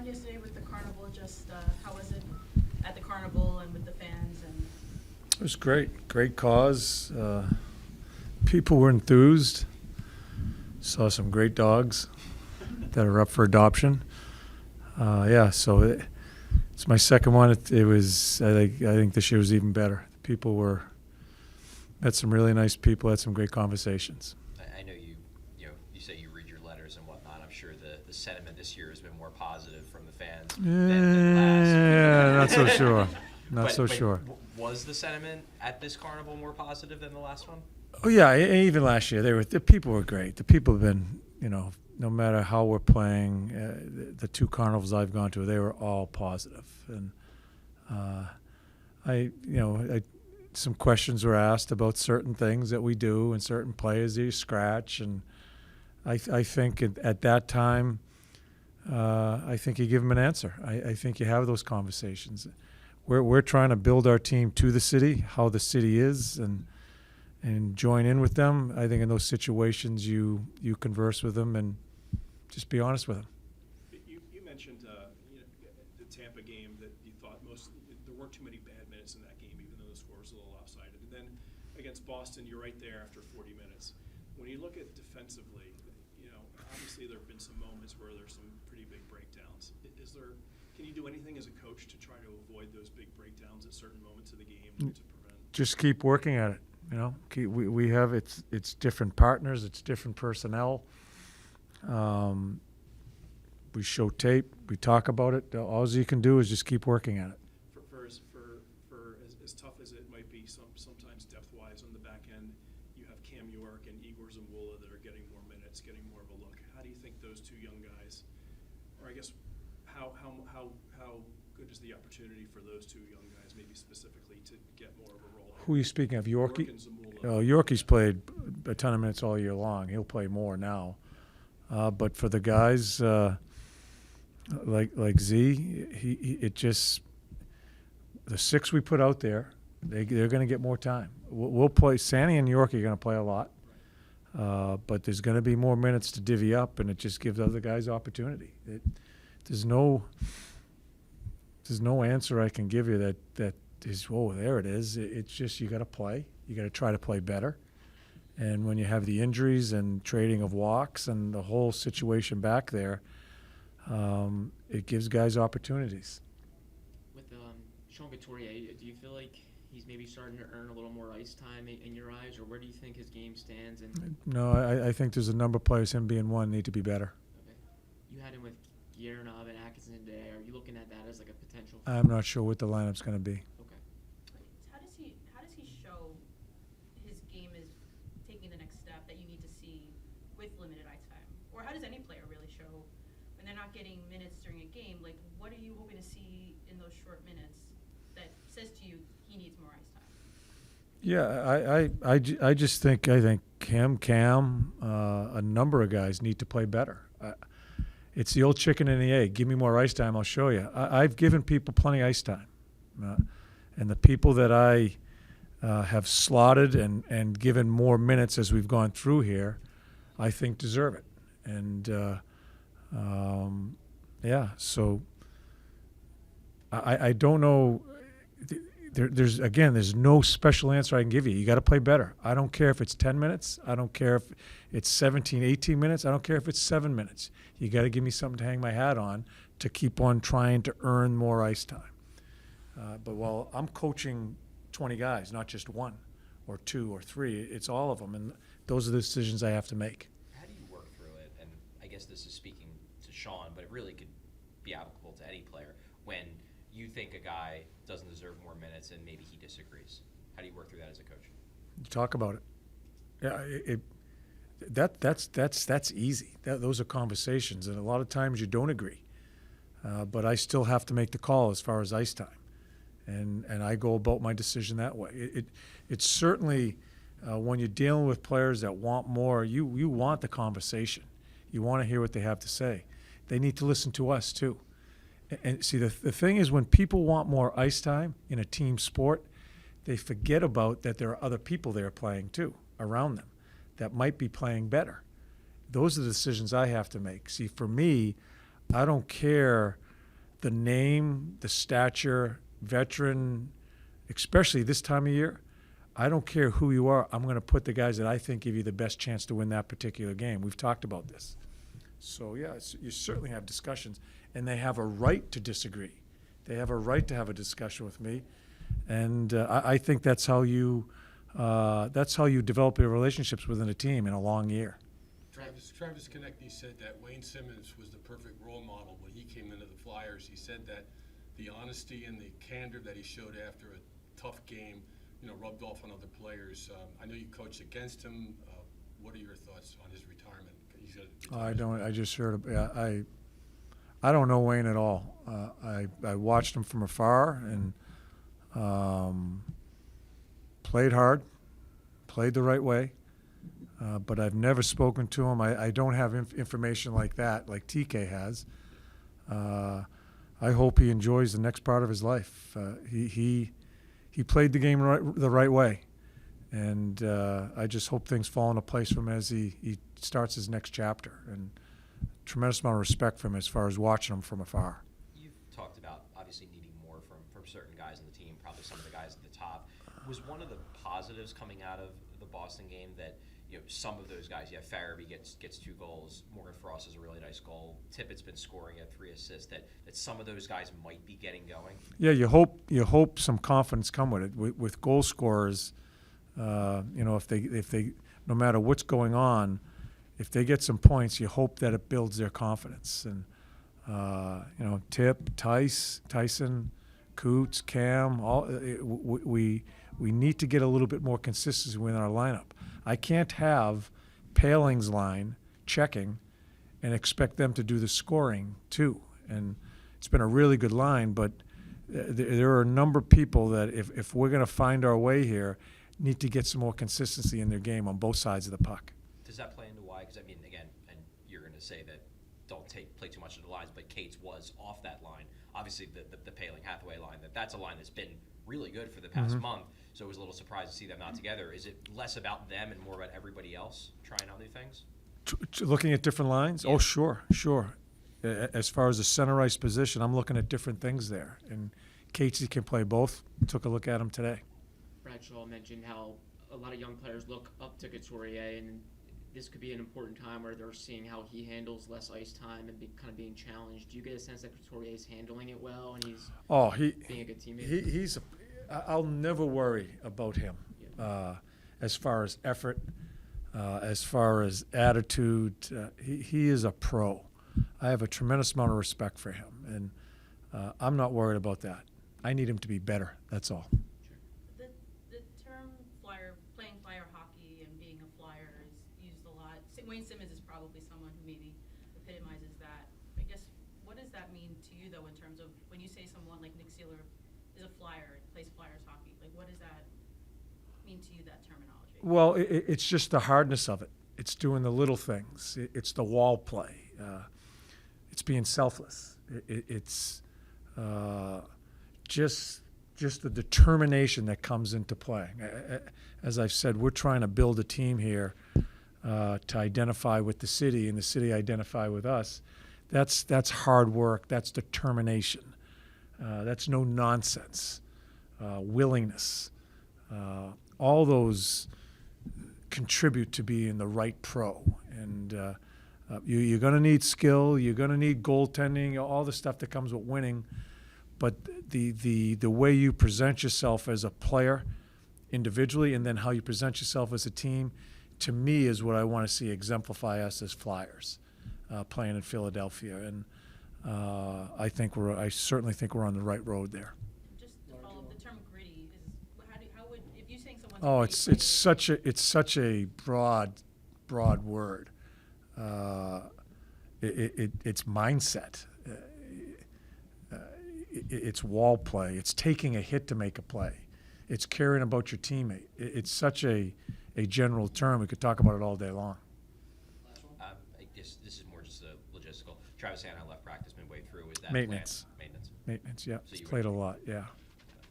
on yesterday with the carnival? Just how was it at the carnival and with the fans? And It was great. Great cause. People were enthused. Saw some great dogs that are up for adoption. It's my second one. It was. I think this year was even better. People met some really nice people. Had some great conversations. I know you say you read your letters and whatnot. I'm sure the sentiment this year has been more positive from the fans than last. Yeah, not so sure. Not so But sure. Was the sentiment at this carnival more positive than the last one? Oh yeah, even last year the people were great. The people have been, no matter how we're playing, the two carnivals I've gone to, they were all positive. And some questions were asked about certain things that we do and certain players that you scratch, and I think at that time, I think you give them an answer. I think you have those conversations. We're trying to build our team to the city, how the city is, and join in with them. I think in those situations you converse with them and just be honest with them. You mentioned the Tampa game that you thought there weren't too many bad minutes in that game, even though the score was a little lopsided. And then against Boston, you're right there after 40 minutes. When you look at defensively, obviously there have been some moments where there's some pretty big breakdowns. Can you do anything as a coach to try to avoid those big breakdowns at certain moments of the game to prevent? Just keep working at it. We have it's different partners, it's different personnel. We show tape, we talk about it. All you can do is just keep working at it. For as tough as it might be, sometimes depth-wise on the back end, you have Cam York and Igor Zamula that are getting more minutes, getting more of a look. How do you think those two young guys, or I guess how good is the opportunity for those two young guys, maybe specifically, to get more of a role? Who are you speaking of, Yorkie? York and Zamula. Yorkie's played a ton of minutes all year long. He'll play more now. But for the guys like Z, the six we put out there, they're going to get more time. We'll play. Sandy and Yorkie are going to play a lot, but there's going to be more minutes to divvy up, and it just gives other guys opportunity. There's no answer I can give you that is, there it is. It's just you got to play. You got to try to play better. And when you have the injuries and trading of walks and the whole situation back there, it gives guys opportunities. With Sean Couturier, do you feel like he's maybe starting to earn a little more ice time in your eyes, or where do you think his game stands? No, I think there's a number of players, him being one, need to be better. Okay. You had him with Guerinov and Atkinson today. Are you looking at that as like a potential? I'm not sure what the lineup's going to be. Okay. how does he show his game is taking the next step that you need to see with limited ice time? Or how does any player really show when they're not getting minutes during a game? Like, what are you hoping to see in those short minutes that says to you he needs more ice time? Yeah, I just think Cam, a number of guys need to play better. It's the old chicken and the egg. Give me more ice time, I'll show you. I've given people plenty of ice time. And the people that I have slotted and given more minutes as we've gone through here, I think deserve it. And, so I don't know. There's no special answer I can give you. You got to play better. I don't care if it's 10 minutes. I don't care if it's 17, 18 minutes. I don't care if it's 7 minutes. You got to give me something to hang my hat on to keep on trying to earn more ice time. But while I'm coaching 20 guys, not just one or two or three, it's all of them, and those are the decisions I have to make. How do you work through it? And I guess this is speaking to Sean, but it really could be applicable to any player. When you think a guy doesn't deserve more minutes and maybe he disagrees, how do you work through that as a coach? You talk about it. Yeah, that's easy. Those are conversations, and a lot of times you don't agree. But I still have to make the call as far as ice time, and I go about my decision that way. It's certainly when you're dealing with players that want more, you want the conversation. You want to hear what they have to say. They need to listen to us too. And see, the thing is, when people want more ice time in a team sport, they forget about that there are other people there playing too around them that might be playing better. Those are the decisions I have to make. See, for me, I don't care the name, the stature, veteran, especially this time of year, I don't care who you are. I'm going to put the guys that I think give you the best chance to win that particular game. We've talked about this. So, yeah, you certainly have discussions, and they have a right to disagree. They have a right to have a discussion with me, and I think that's how you develop your relationships within a team in a long year. Travis Konechny said that Wayne Simmonds was the perfect role model when he came into the Flyers. He said that the honesty and the candor that he showed after a tough game, rubbed off on other players. I know you coached against him. What are your thoughts on his retirement? I don't. I just heard. I don't know Wayne at all. I watched him from afar and played hard, played the right way. But I've never spoken to him. I don't have information like that, like TK has. I hope he enjoys the next part of his life. He played the game the right way, and I just hope things fall into place for him as he starts his next chapter. And tremendous amount of respect for him as far as watching him from afar. You've talked about obviously needing more from certain guys in the team, probably some of the guys at the top. Was one of the positives coming out of the Boston game that some of those guys, Farabee gets 2 goals, Morgan Frost has a really nice goal, Tippett's been scoring at 3 assists, that some of those guys might be getting going? Yeah, you hope some confidence come with it. With goal scorers, if they no matter what's going on, if they get some points, you hope that it builds their confidence. And Tip, Tyson, Coots, Cam, we need to get a little bit more consistency within our lineup. I can't have Paling's line checking and expect them to do the scoring too. And it's been a really good line, but there are a number of people that if we're going to find our way here, need to get some more consistency in their game on both sides of the puck. Does that play into why? Because, again, and you're going to say that don't play too much of the lines, but Cates was off that line. Obviously, the Paling-Hathaway line, that's a line that's been really good for the past month, so it was a little surprised to see them not together. Is it less about them and more about everybody else trying out new things? Looking at different lines? Yeah. Oh, sure. As far as the center ice position, I'm looking at different things there. And Casey can play both. Took a look at him today. Bradshaw mentioned how a lot of young players look up to Couturier, and this could be an important time where they're seeing how he handles less ice time and kind of being challenged. Do you get a sense that Couturier is handling it well and he's being a good teammate? I'll never worry about him as far as effort, as far as attitude. He is a pro. I have a tremendous amount of respect for him, and I'm not worried about that. I need him to be better. That's all. The term playing flyer hockey and being a flyer is used a lot. Wayne Simmonds is probably someone who maybe epitomizes that. I guess, what does that mean to you, though, in terms of when you say someone like Nick Seeler is a flyer, plays flyers hockey? Like, what does that mean to you, that terminology? Well, it's just the hardness of it. It's doing the little things. It's the wall play. It's being selfless. It's just the determination that comes into play. As I've said, we're trying to build a team here to identify with the city, and the city identify with us. That's hard work. That's determination. That's no nonsense. Willingness. All those contribute to being the right pro. And you're going to need skill. You're going to need goaltending. All the stuff that comes with winning. But the way you present yourself as a player individually, and then how you present yourself as a team, to me is what I want to see exemplify us as Flyers playing in Philadelphia. And I certainly think we're on the right road there. Just to follow up, the term gritty is how would if you saying someone's Oh, gritty, it's such a broad word. It's mindset. It's wall play. It's taking a hit to make a play. It's caring about your teammate. It's such a general term. We could talk about it all day long. I guess this is more just a logistical. Travis Hanna left practice midway through. Is that Maintenance. planned? Maintenance. Maintenance, yeah. So He's you played a would- lot, yeah.